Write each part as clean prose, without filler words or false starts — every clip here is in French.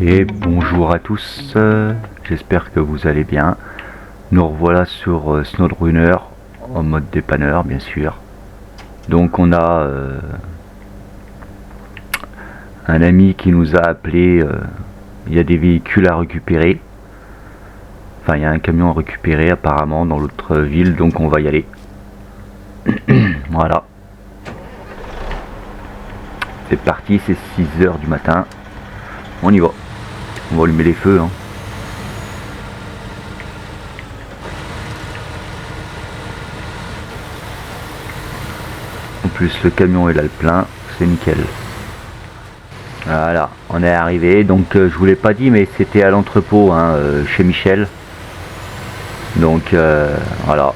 Et bonjour à tous, j'espère que vous allez bien. Nous revoilà sur SnowRunner en mode dépanneur bien sûr. Donc on a un ami qui nous a appelé, il y a des véhicules à récupérer. Enfin il y a un camion à récupérer apparemment dans l'autre ville, donc on va y aller. Voilà. C'est parti, c'est 6 h du matin. On y va. On va allumer les feux. Hein. En plus le camion il a le plein, c'est nickel. Voilà, on est arrivé. Donc je vous l'ai pas dit, mais c'était à l'entrepôt hein, chez Michel. Donc voilà.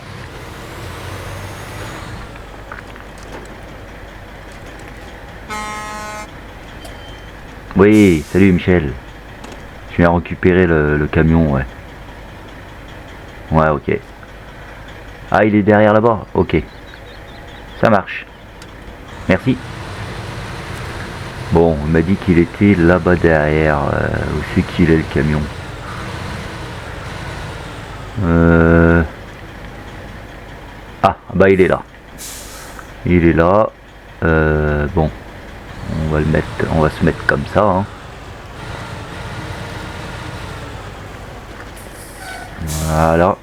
Oui, salut Michel. Je viens récupérer le camion, ouais. Ouais, ok. Ah, il est derrière là-bas. Ok. Ça marche. Merci. Bon, on m'a dit qu'il était là-bas derrière. Où c'est qu'il est le camion? Ah, bah il est là. Il est là. Bon, on va le mettre, on va se mettre comme ça. Hein. Voilà.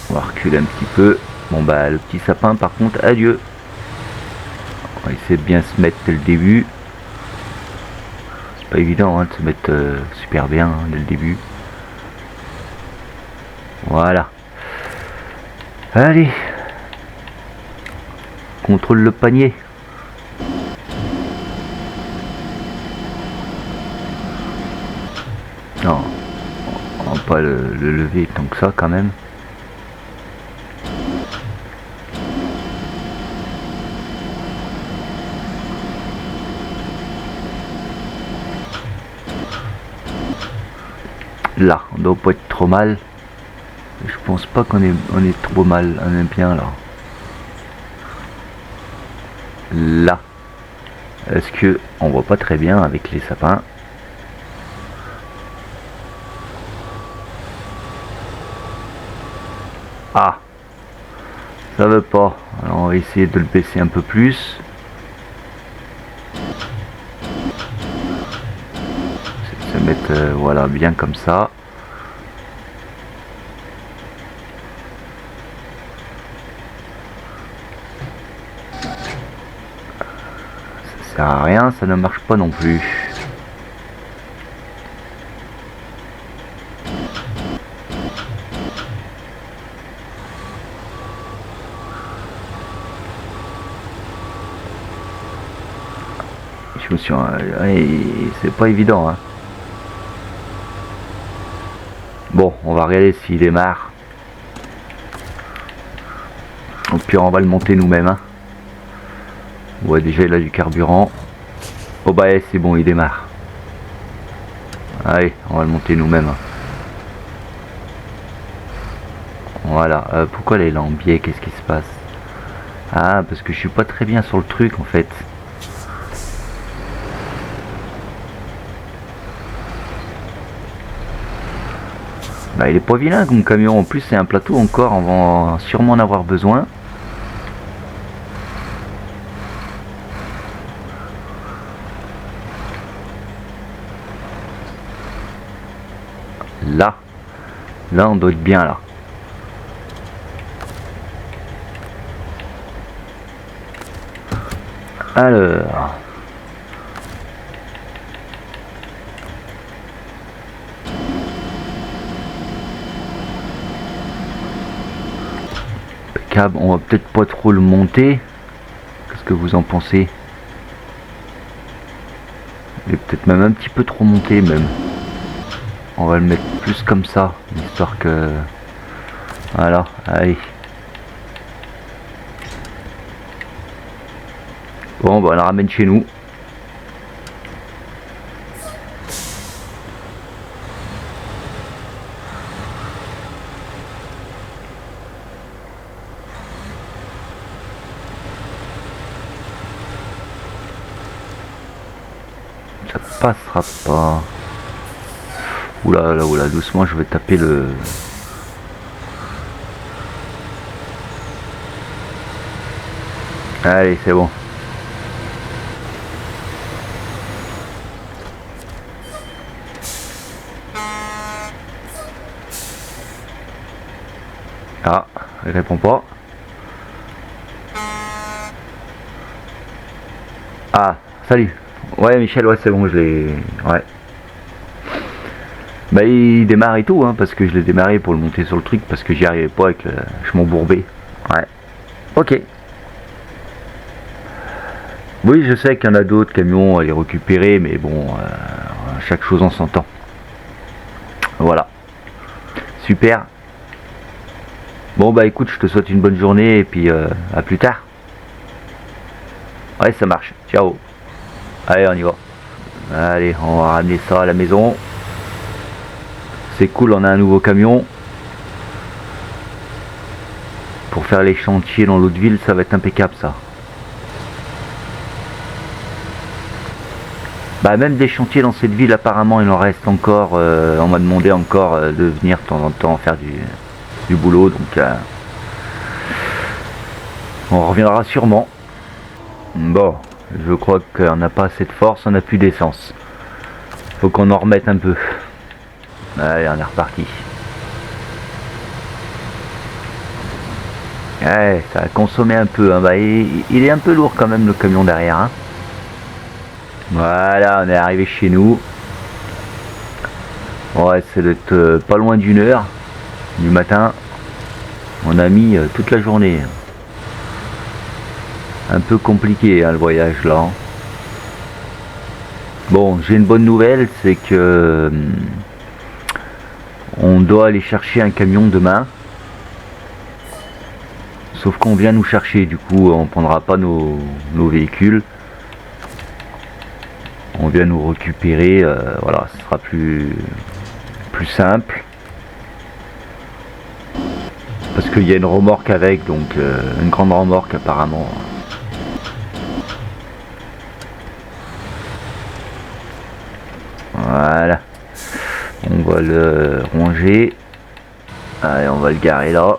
On va reculer un petit peu. Bon bah le petit sapin par contre, adieu. On va essayer de bien se mettre dès le début. C'est pas évident hein, de se mettre super bien hein, dès le début. Voilà. Allez. Contrôle le panier. Non. On va pas le lever tant que ça quand même. Là, on doit pas être trop mal. Je pense pas qu'on est trop mal. On est bien là. Là. Est-ce que on voit pas très bien avec les sapins? Ah, ça veut pas. Alors on va essayer de le baisser un peu plus. Se mettre voilà bien comme ça. Ça sert à rien, ça ne marche pas non plus. Je me suis... c'est pas évident. Hein. Bon, on va regarder s'il démarre. Au pire, on va le monter nous-mêmes. Hein. Ouais, déjà il a du carburant. Oh bah c'est bon, il démarre. Allez, on va le monter nous-mêmes. Hein. Voilà. Pourquoi elle est là en biais? Qu'est-ce qui se passe? Ah, parce que je suis pas très bien sur le truc en fait. Bah, il est pas vilain comme camion. En plus, c'est un plateau encore. On va sûrement en avoir besoin. Là. Là, on doit être bien là. Alors. Impeccable. On va peut-être pas trop le monter. Qu'est-ce que vous en pensez? Il est peut-être même un petit peu trop monté même. On va le mettre plus comme ça, histoire que... Voilà, allez. Bon, bah on la ramène chez nous. Ça passera pas. Oula, là, oula, doucement, je vais taper le... Allez, c'est bon. Ah, il répond pas. Ah, salut. Ouais, Michel, ouais, c'est bon, je l'ai... Ouais. Bah, il démarre et tout, hein, parce que je l'ai démarré pour le monter sur le truc, parce que j'y arrivais pas avec le... Je m'embourbais. Ouais. Ok. Oui, je sais qu'il y en a d'autres camions à les récupérer, mais bon, chaque chose en son temps. Voilà. Super. Bon, bah écoute, je te souhaite une bonne journée, et puis à plus tard. Ouais, ça marche. Ciao. Allez, on y va. Allez, on va ramener ça à la maison. C'est cool, on a un nouveau camion. Pour faire les chantiers dans l'autre ville, ça va être impeccable ça. Bah même des chantiers dans cette ville, apparemment il en reste encore. On m'a demandé encore de venir de temps en temps faire du boulot, donc on reviendra sûrement. Bon, je crois qu'on n'a pas assez de force, on n'a plus d'essence. Faut qu'on en remette un peu. Allez, on est reparti. Ouais, ça a consommé un peu, hein. Bah, il est un peu lourd quand même le camion derrière, hein. Voilà, on est arrivé chez nous. Ouais, c'est d'être pas loin d'une heure du matin. On a mis toute la journée. Un peu compliqué, hein, le voyage là. Bon, j'ai une bonne nouvelle, c'est que on doit aller chercher un camion demain. Sauf qu'on vient nous chercher, du coup on prendra pas nos véhicules. On vient nous récupérer, voilà, ce sera plus simple. Parce qu'il y a une remorque avec, donc une grande remorque apparemment. Voilà. On va le ranger. Allez, on va le garer là.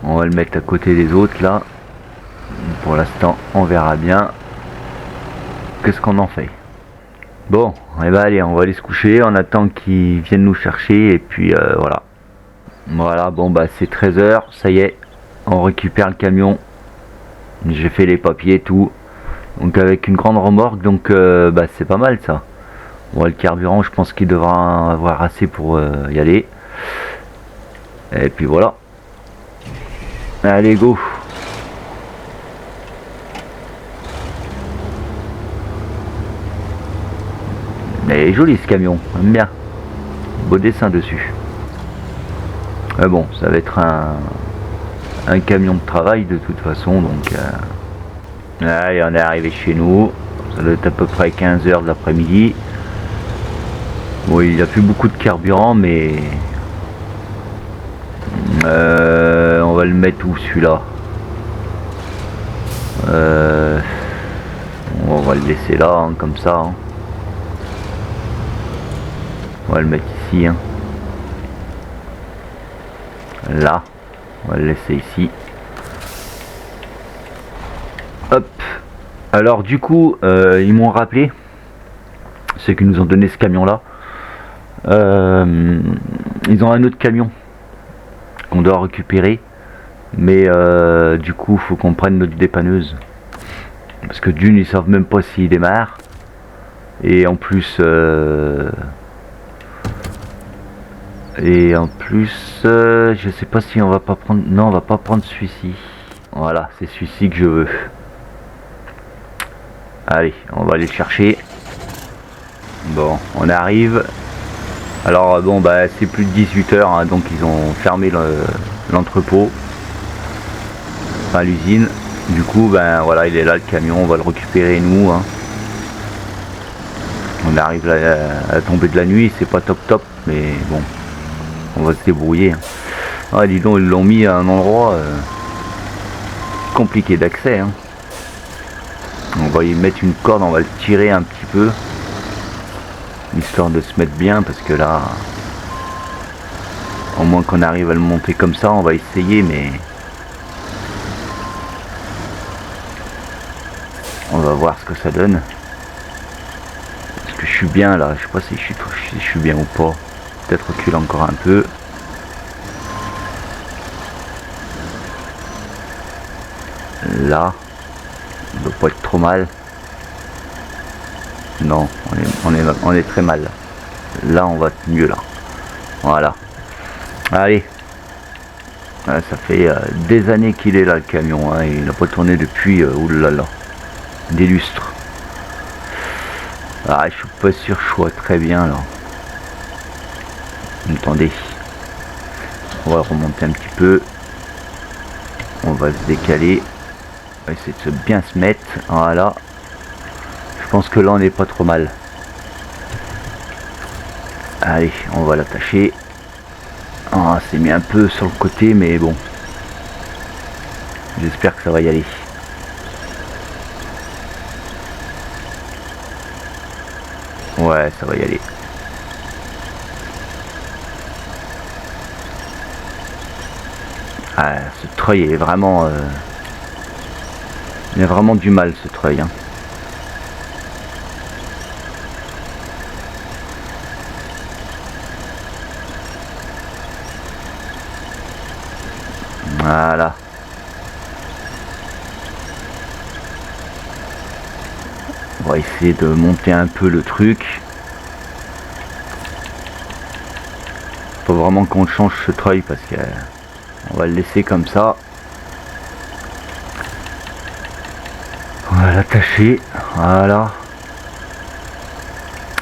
On va le mettre à côté des autres là. Pour l'instant, on verra bien qu'est-ce qu'on en fait. Bon, et bah allez, on va aller se coucher. On attend qu'ils viennent nous chercher et puis voilà. Voilà, bon bah c'est 13h, ça y est, on récupère le camion. J'ai fait les papiers, tout. Donc avec une grande remorque, donc bah c'est pas mal ça. Bon, le carburant, je pense qu'il devra avoir assez pour y aller. Et puis voilà. Allez, go. Il est joli ce camion, j'aime bien. Beau dessin dessus. Mais bon, ça va être un camion de travail de toute façon, donc... Allez, on est arrivé chez nous. Ça doit être à peu près 15h de l'après-midi. Bon, il n'y a plus beaucoup de carburant, mais... on va le mettre où celui-là? On va le laisser là, hein, comme ça. Hein. On va le mettre ici. Hein. Là. On va le laisser ici. Hop. Alors du coup, ils m'ont rappelé, ceux qui nous ont donné ce camion là, ils ont un autre camion qu'on doit récupérer, mais du coup faut qu'on prenne notre dépanneuse, parce que d'une ils savent même pas s'il démarre, et en plus je sais pas si on va pas prendre, non on va pas prendre celui-ci, voilà c'est celui-ci que je veux. Allez, on va aller le chercher. Bon, on arrive. Alors bon, bah c'est plus de 18h, hein, donc ils ont fermé l'entrepôt, enfin l'usine. Du coup, ben voilà, il est là le camion, on va le récupérer nous. Hein. On arrive à la tombée de la nuit, c'est pas top top, mais bon, on va se débrouiller. Hein. Ah, dis donc, ils l'ont mis à un endroit compliqué d'accès. Hein. On va y mettre une corde, on va le tirer un petit peu. histoire de se mettre bien, parce que là, au moins qu'on arrive à le monter comme ça, on va essayer, mais on va voir ce que ça donne. Est-ce que je suis bien là? Je sais pas si je suis bien ou pas. Peut-être reculer encore un peu. Là, on doit pas être trop mal. Non, on est très mal. Là, on va être mieux là. Voilà. Allez. Ouais, ça fait des années qu'il est là le camion. Hein. Il n'a pas tourné depuis oulala, des lustres. Ah, je suis pas sûr que je sois très bien là. Attendez. On va remonter un petit peu. On va se décaler. On va essayer de bien se mettre. Voilà. Je pense que là on n'est pas trop mal. Allez, on va l'attacher. Ah, c'est mis un peu sur le côté, mais bon. J'espère que ça va y aller. Ouais, ça va y aller. Ah, ce treuil est vraiment... il a vraiment du mal, ce treuil. Hein. Voilà. On va essayer de monter un peu le truc. Faut vraiment qu'on change ce treuil parce que on va le laisser comme ça. On va l'attacher. Voilà.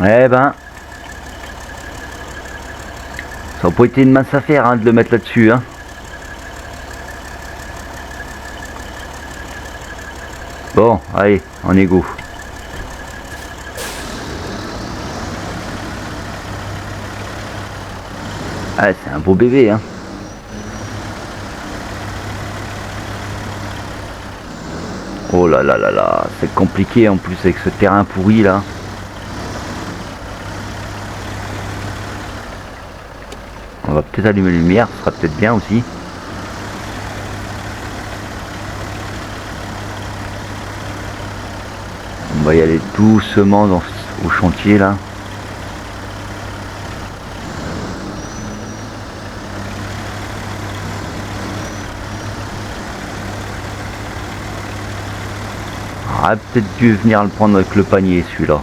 Eh ben, ça n'a pas été une mince affaire hein, de le mettre là-dessus. Hein. Bon, allez, on est go. Ah, c'est un beau bébé, hein. Oh là là là là, c'est compliqué en plus avec ce terrain pourri là. On va peut-être allumer la lumière, ce sera peut-être bien aussi. On va y aller doucement au chantier là. On aurait peut-être dû venir le prendre avec le panier celui-là.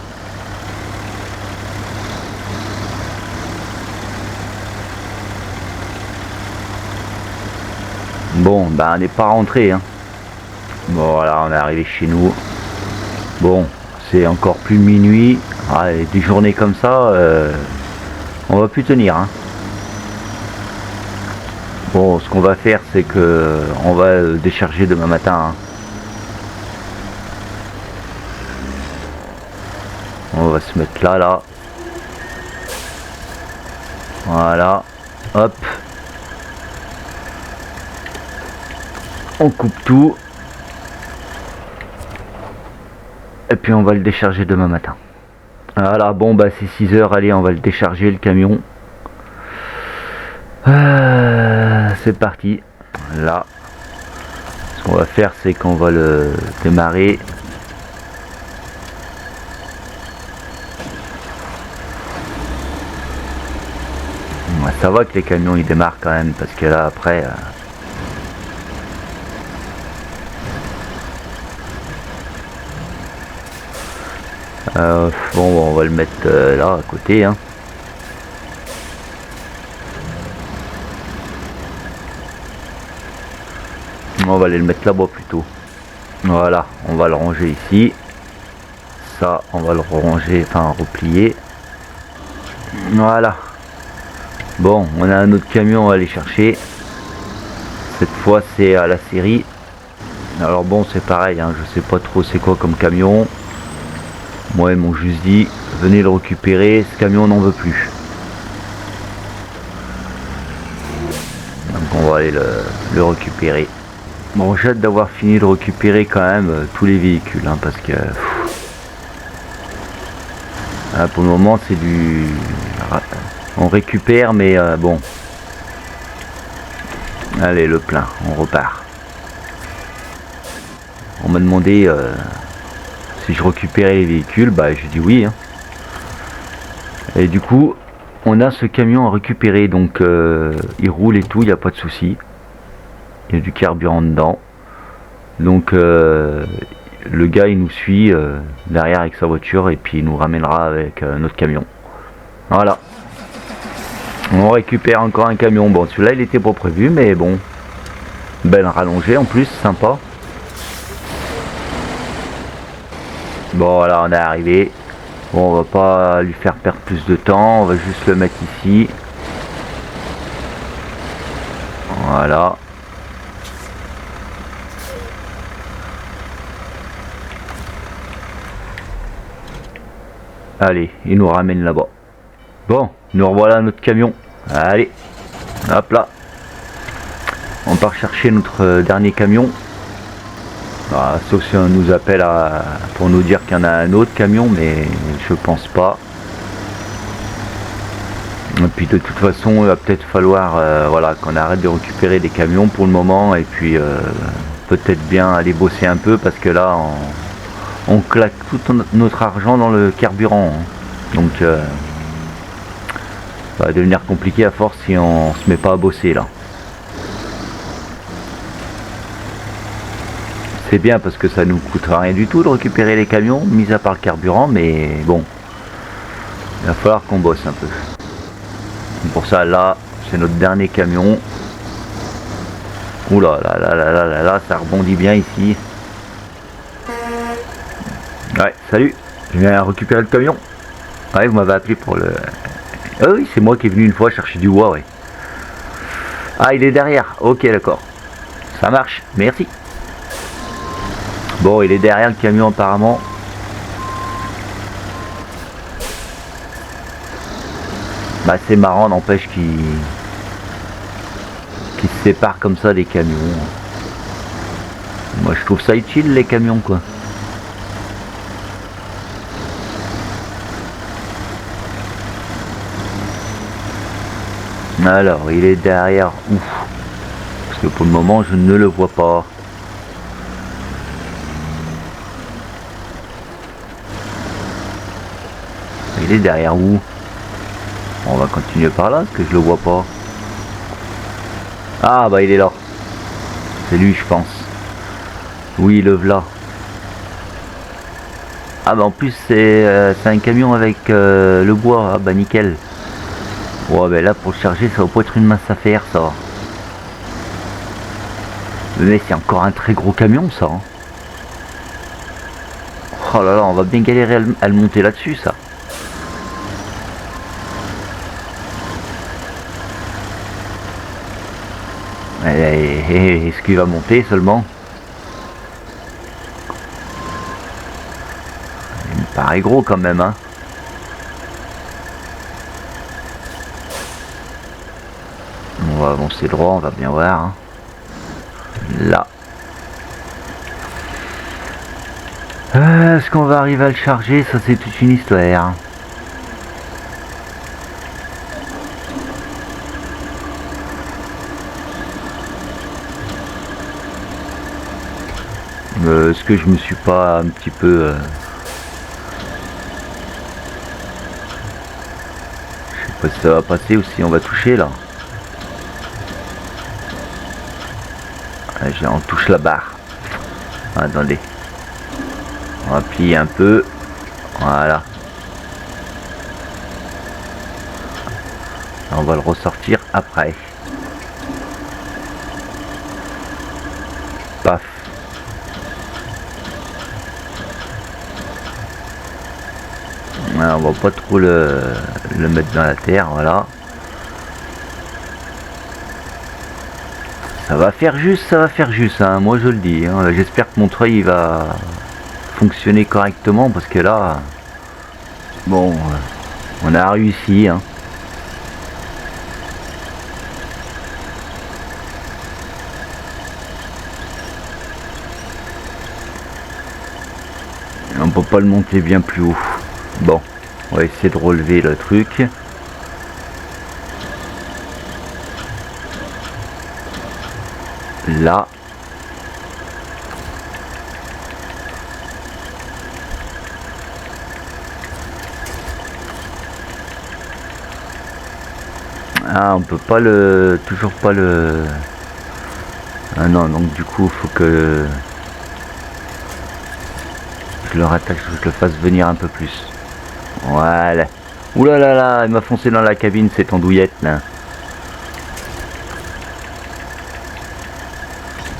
Bon, ben on n'est pas rentré. Hein. Bon voilà, on est arrivé chez nous. Bon, c'est encore plus minuit. Ah, et des journées comme ça, on va plus tenir. Hein. Bon, ce qu'on va faire, c'est que on va décharger demain matin. Hein. On va se mettre là. Voilà. Hop. On coupe tout. Et puis on va le décharger demain matin. Voilà, bon bah c'est 6 heures, allez on va le décharger le camion. C'est parti. Là. Ce qu'on va faire c'est qu'on va le démarrer. Ça va que les camions ils démarrent quand même parce que là après bon on va le mettre là à côté hein. On va aller le mettre là-bas plutôt. Voilà, on va le ranger ici. Ça on va le ranger, enfin replier. Voilà. Bon, on a un autre camion à aller chercher. Cette fois c'est à la série. Alors bon c'est pareil, hein, je sais pas trop c'est quoi comme camion. Moi ils m'ont juste dit venez le récupérer, ce camion on n'en veut plus. Donc on va aller le récupérer. Bon j'ai hâte d'avoir fini de récupérer quand même tous les véhicules hein, parce que Pour le moment c'est du... On récupère mais bon. Allez, le plein, on repart. On m'a demandé si je récupérais les véhicules, bah j'ai dit oui. Hein. Et du coup, on a ce camion à récupérer, donc il roule et tout, il n'y a pas de souci. Il y a du carburant dedans. Donc le gars il nous suit derrière avec sa voiture et puis il nous ramènera avec notre camion. Voilà. On récupère encore un camion. Bon, celui-là il était pas prévu, mais bon. Belle rallongée en plus, sympa. Bon voilà, on est arrivé. Bon, on va pas lui faire perdre plus de temps, on va juste le mettre ici. Voilà. Allez, il nous ramène là-bas. Bon, nous revoilà notre camion. Allez, hop là. On part chercher notre dernier camion. Ah, sauf si on nous appelle pour nous dire qu'il y en a un autre camion, mais je pense pas. Et puis de toute façon, il va peut-être falloir voilà, qu'on arrête de récupérer des camions pour le moment. Et puis peut-être bien aller bosser un peu parce que là, on claque tout notre argent dans le carburant. Hein. Donc ça va devenir compliqué à force si on se met pas à bosser là. C'est bien parce que ça nous coûtera rien du tout de récupérer les camions, mis à part le carburant, mais bon, il va falloir qu'on bosse un peu. Pour ça là, c'est notre dernier camion. Oula là là là là là là, ça rebondit bien ici. Ouais, salut, je viens récupérer le camion. Ouais, vous m'avez appelé pour le... Ah oui, c'est moi qui est venu une fois chercher du bois, ouais. Ah, il est derrière, ok d'accord. Ça marche, merci. Bon, il est derrière le camion apparemment. Bah c'est marrant, n'empêche qu'il se sépare comme ça des camions. Moi je trouve ça utile les camions quoi. Alors il est derrière où? Parce que pour le moment je ne le vois pas. Il est derrière où? On va continuer par là parce que je le vois pas. Ah bah il est là. C'est lui je pense. Oui le v'là. Ah bah en plus c'est un camion avec le bois. Ah bah nickel. Ouais bah là pour le charger ça va pas être une mince affaire ça. Mais c'est encore un très gros camion ça. Hein. Oh là là on va bien galérer à le monter là-dessus ça. Est-ce qu'il va monter seulement? Il me paraît gros quand même hein. On va avancer droit, on va bien voir hein. Là. Est-ce qu'on va arriver à le charger? Ça c'est toute une histoire. Est-ce que je me suis pas un petit peu... je sais pas si ça va passer ou si on va toucher là. On touche la barre. Attendez. On va plier un peu. Voilà. On va le ressortir après. Paf. On va pas trop le mettre dans la terre, voilà. Ça va faire juste, hein, moi je le dis. Hein. J'espère que mon treuil il va fonctionner correctement parce que là, bon, on a réussi. Hein. On peut pas le monter bien plus haut. Bon, On va essayer de relever le truc. Là. Ah, on peut pas le... Toujours pas le... Ah non, donc du coup, faut que... Je le rattache, je le fasse venir un peu plus. Voilà. Ouh là là là, il m'a foncé dans la cabine, cette andouillette là.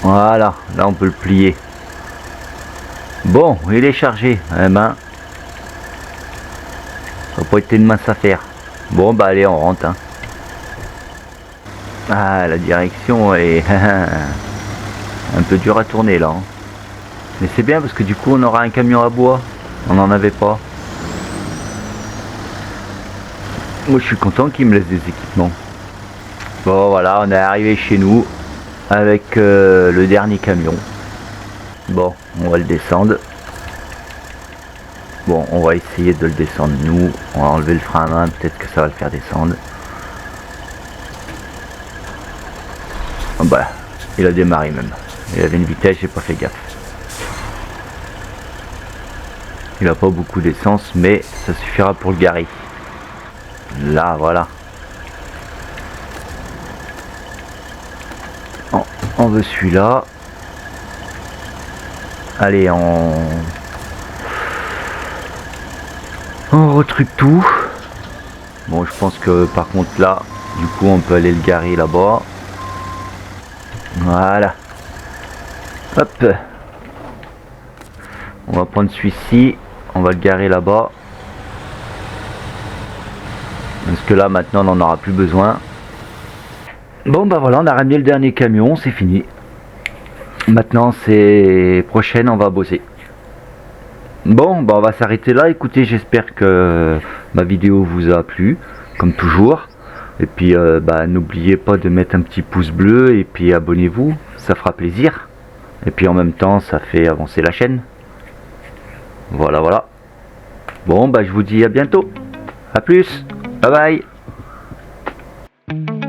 Voilà, là on peut le plier. Bon, il est chargé. Eh ben, ça n'a pas été une mince affaire. Bon, bah allez, on rentre. Hein. Ah, la direction est un peu dure à tourner là. Hein. Mais c'est bien parce que du coup on aura un camion à bois. On n'en avait pas. Moi je suis content qu'il me laisse des équipements. Bon voilà, on est arrivé chez nous avec le dernier camion. Bon, on va le descendre. Bon, on va essayer de le descendre nous. On va enlever le frein à main, peut-être que ça va le faire descendre. Oh bah, il a démarré même. Il avait une vitesse, j'ai pas fait gaffe. Il a pas beaucoup d'essence, mais ça suffira pour le garer. Là, voilà. On veut celui-là. Allez, on retruque tout. Bon, je pense que par contre là, du coup, on peut aller le garer là-bas. Voilà. Hop. On va prendre celui-ci. On va le garer là-bas. Parce que là, maintenant, on n'en aura plus besoin. Bon, bah voilà, on a ramené le dernier camion. C'est fini. Maintenant, c'est prochaine, on va bosser. Bon, bah on va s'arrêter là. Écoutez, j'espère que ma vidéo vous a plu, comme toujours. Et puis, bah, n'oubliez pas de mettre un petit pouce bleu et puis abonnez-vous, ça fera plaisir. Et puis en même temps, ça fait avancer la chaîne. Voilà, voilà. Bon, bah je vous dis à bientôt. À plus. Bye bye.